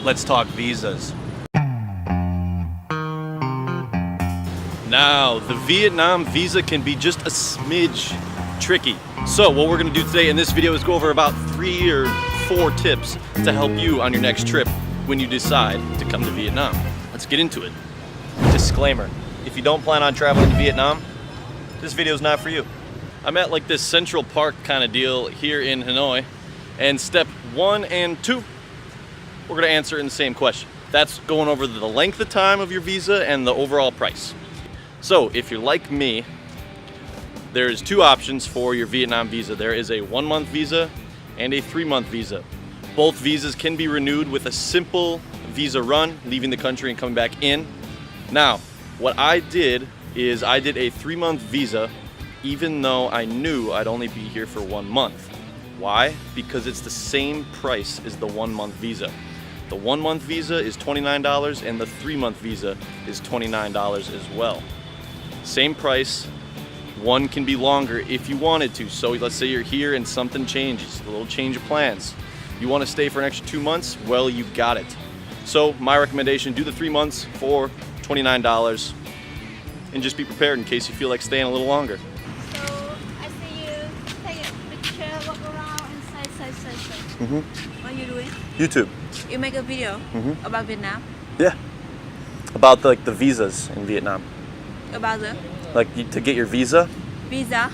let's talk visas. Now, the Vietnam visa can be just a smidge tricky. So what we're gonna do today in this video is go over about 3 or 4 tips to help you on your next trip when you decide to come to Vietnam. Let's get into it. Disclaimer, if you don't plan on traveling to Vietnam, this video is not for you. I'm at like this Central Park kind of deal here in Hanoi, and step 1 and 2, we're gonna answer in the same question. That's going over the length of time of your visa and the overall price. So if you're like me, there's 2 options for your Vietnam visa. There is a 1-month visa and a 3-month visa. Both visas can be renewed with a simple visa run, leaving the country and coming back in. Now, what I did is I did a 3-month visa, even though I knew I'd only be here for 1 month. Why? Because it's the same price as the 1-month visa. The 1-month visa is $29 and the 3-month visa is $29 as well. Same price. One can be longer if you wanted to. So let's say you're here and something changes, a little change of plans. You want to stay for an extra 2 months? Well, you got it. So my recommendation, do the 3 months for $29 and just be prepared in case you feel like staying a little longer. So I see you take a picture, walk around and say. What are you doing? YouTube. You make a video about Vietnam? Yeah. About the visas in Vietnam. About the Like to get your visa. visa?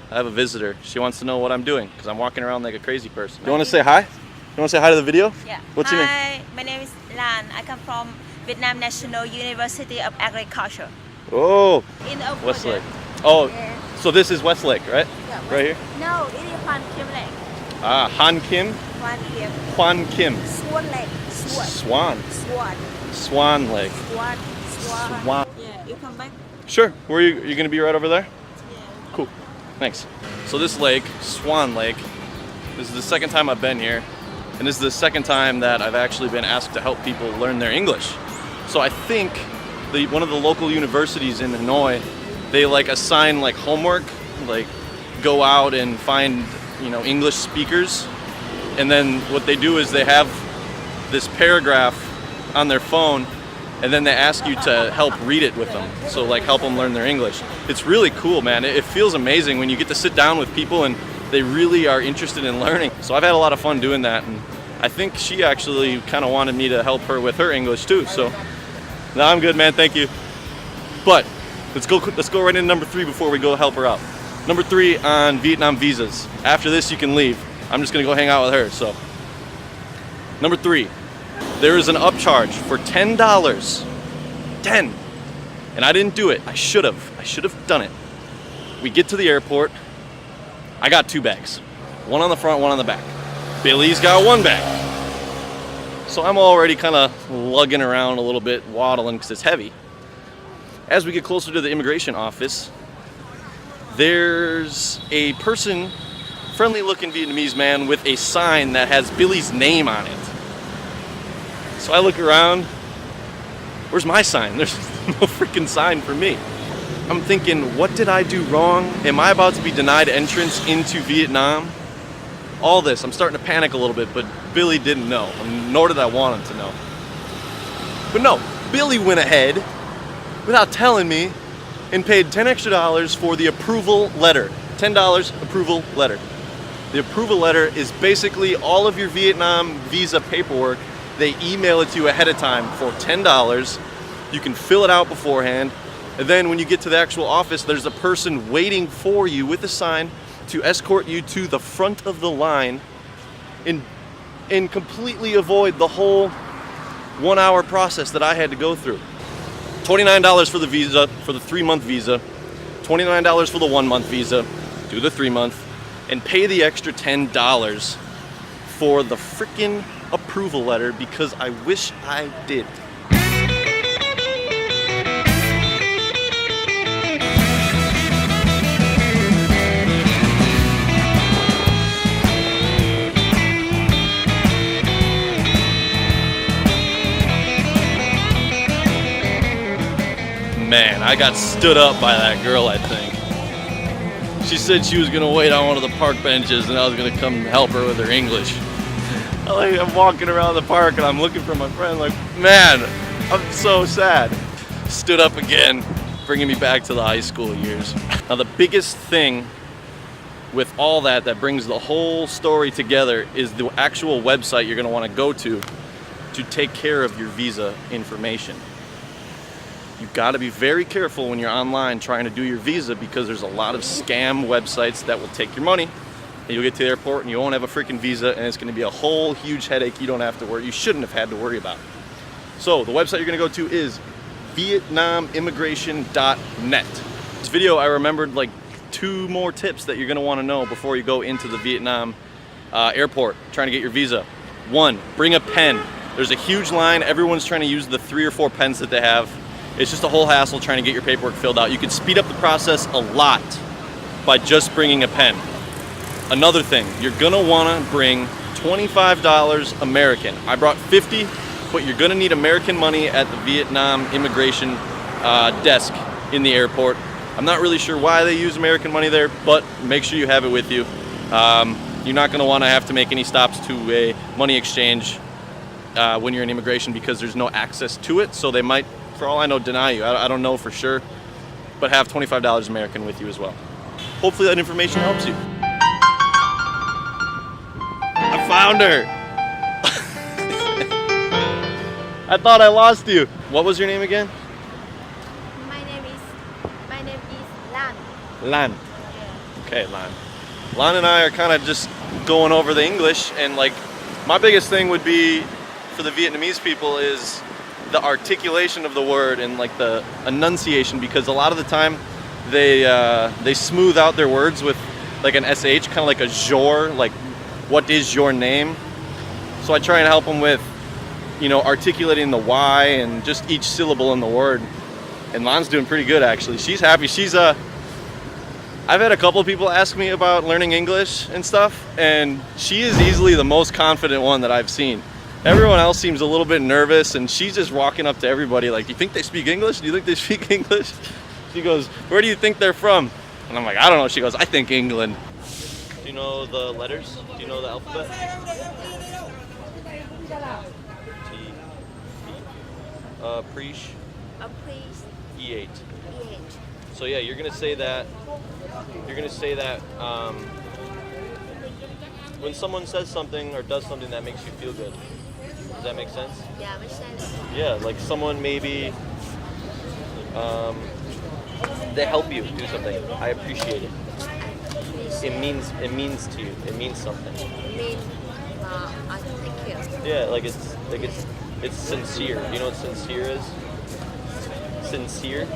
I have a visitor. She wants to know what I'm doing because I'm walking around like a crazy person. You want to say hi? You want to say hi to the video? Yeah. What's your name? Hi, my name is Lan. I come from Vietnam National University of Agriculture. Oh, In Oak Westlake. Oh, Yeah. so this is Westlake, right? Yeah, Right here? No, it is Hoan Kim Lake. Ah, Han Kim, Hoan Kim. Quan Kim, Swan Lake. Swan. Swan, Swan. Swan Lake. Swan. Swan. Swan. Yeah, you come back? Sure. Where are you gonna be right over there? Yeah. Cool. Thanks. So this lake, Swan Lake, this is the second time I've been here, and this is the second time that I've actually been asked to help people learn their English. So I think one of the local universities in Hanoi, they like assign like homework, like go out and find, you know, English speakers, and then what they do is they have this paragraph on their phone, and then they ask you to help read it with them. So like help them learn their English. It's really cool, man. It feels amazing when you get to sit down with people and they really are interested in learning. So I've had a lot of fun doing that, and I think she actually kind of wanted me to help her with her English too. So no, I'm good, man. Thank you. But let's go right into number 3 before we go help her out. Number 3 on Vietnam visas. After this, you can leave. I'm just gonna go hang out with her. So number 3. There is an upcharge for $10. 10. And I didn't do it. I should have done it. We get to the airport. I got 2 bags. One on the front, one on the back. Billy's got 1 bag. So I'm already kind of lugging around a little bit, waddling because it's heavy. As we get closer to the immigration office, there's a person, friendly looking Vietnamese man with a sign that has Billy's name on it. So I look around, where's my sign? There's no freaking sign for me. I'm thinking, what did I do wrong? Am I about to be denied entrance into Vietnam? All this, I'm starting to panic a little bit, but Billy didn't know, nor did I want him to know. But no, Billy went ahead without telling me and paid $10 extra for the approval letter. $10 approval letter. The approval letter is basically all of your Vietnam visa paperwork. They email it to you ahead of time for $10. You can fill it out beforehand. And then when you get to the actual office, there's a person waiting for you with a sign to escort you to the front of the line and completely avoid the whole 1-hour process that I had to go through. $29 for the visa, for the 3-month visa, $29 for the 1-month visa, do the 3-month, and pay the extra $10 for the freaking approval letter because I wish I did. Man, I got stood up by that girl, I think. She said she was gonna wait on one of the park benches and I was gonna come help her with her English. I'm walking around the park and I'm looking for my friend like, man, I'm so sad. Stood up again, bringing me back to the high school years. Now the biggest thing with all that brings the whole story together is the actual website you're gonna wanna go to take care of your visa information. You've gotta be very careful when you're online trying to do your visa because there's a lot of scam websites that will take your money and you'll get to the airport and you won't have a freaking visa and it's gonna be a whole huge headache you don't have to worry, you shouldn't have had to worry about. So the website you're gonna go to is vietnamimmigration.net. This video I remembered like 2 more tips that you're gonna wanna know before you go into the Vietnam airport trying to get your visa. 1, bring a pen. There's a huge line, everyone's trying to use the 3 or 4 pens that they have. It's just a whole hassle trying to get your paperwork filled out. You can speed up the process a lot by just bringing a pen. Another thing, you're gonna wanna bring $25 American. I brought 50, but you're gonna need American money at the Vietnam immigration desk in the airport. I'm not really sure why they use American money there, but make sure you have it with you. You're not gonna wanna have to make any stops to a money exchange when you're in immigration because there's no access to it, so they might, for all I know, deny you. I don't know for sure, but have $25 American with you as well. Hopefully that information helps you. I found her. I thought I lost you. What was your name again? My name is Lan. Lan. Okay, Lan. Lan and I are kind of just going over the English, and like my biggest thing would be for the Vietnamese people is the articulation of the word and like the enunciation, because a lot of the time they smooth out their words with like an SH, kind of like a jor, like what is your name? So I try and help them with, you know, articulating the Y and just each syllable in the word. And Lan's doing pretty good actually. She's happy. I've had a couple of people ask me about learning English and stuff, and she is easily the most confident one that I've seen. Everyone else seems a little bit nervous, and she's just walking up to everybody like, "Do you think they speak English? Do you think they speak English?" She goes, "Where do you think they're from?" And I'm like, "I don't know." She goes, "I think England." Do you know the letters? Do you know the alphabet? T, Preach. Please. E8. E8. So yeah, you're gonna say that. You're gonna say that when someone says something or does something that makes you feel good. Does that make sense? Yeah, makes sense. Yeah, like someone maybe they help you do something. I appreciate it. It means to you. It means something. Thank you. Yeah, like it's sincere. You know what sincere is? Sincere.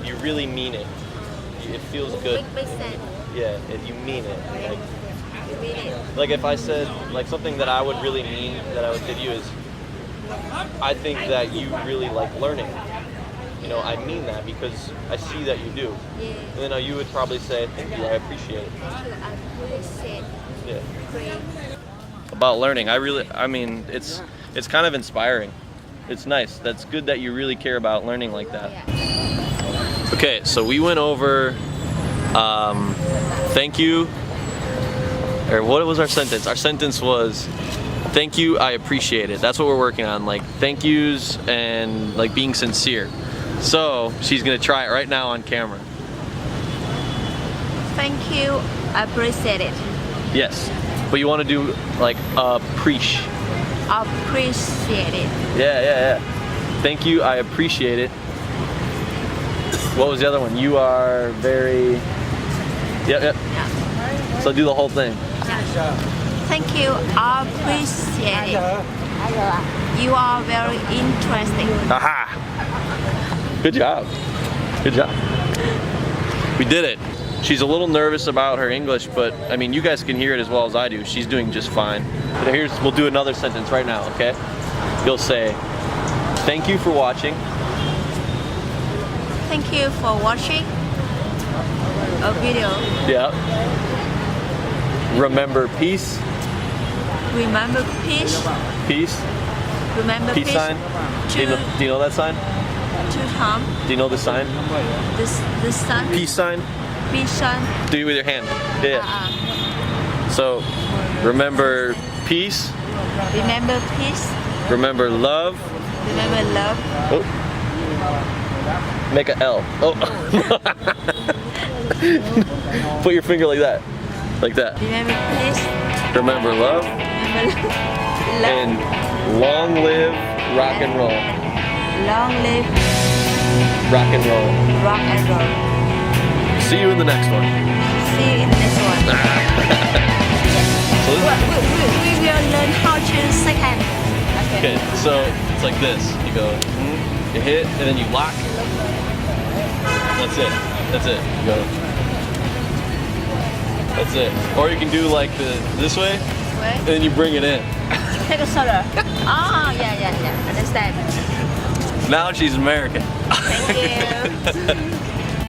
You really mean it. It feels good. Makes sense. Yeah, you mean it. You mean it. Like if I said, like something that I would really mean that I would say to you is, I think that you really like learning. You know, I mean that because I see that you do. Yeah. And then you would probably say, thank you, I appreciate it. Thank you. I appreciate. Yeah. Great. About learning, I mean, it's kind of inspiring. It's nice. That's good that you really care about learning like that. Yeah. Okay, so we went over thank you, or what was our sentence? Our sentence was, thank you, I appreciate it. That's what we're working on, like thank yous and like being sincere. So she's gonna try it right now on camera. Thank you. I appreciate it. Yes, but you wanna do like appreciate. Appreciate it. Yeah. Thank you, I appreciate it. What was the other one? You are very... Yep. Yeah. So do the whole thing. Yeah. Thank you. I appreciate it. You are very interesting. Aha! Good job. Good job. We did it. She's a little nervous about her English, but I mean, you guys can hear it as well as I do. She's doing just fine. But we'll do another sentence right now, okay? You'll say, thank you for watching. Thank you for watching a video. Yeah. Remember peace. Remember peace. Peace. Remember Peace peace. sign. Do you know that sign? To Tom. Do you know the sign? The sun. Peace sign. Peace sign. Do it with your hand. Yeah. So, remember peace. Remember peace. Remember love. Remember love. Oh. Make a L. Oh. Put your finger like that. Like that. Remember peace. Remember love. Remember love. And long live rock and roll. Long live Rock and roll. rock and roll. See you in the next one. See you in the next one. So we will learn how to second. okay, so it's like this. You go, you hit, and then you lock. That's it. That's it. You go. That's it. Or you can do like this way, and then you bring it in. Take a soda. Oh, yeah. Understand. Now she's American. Thank you.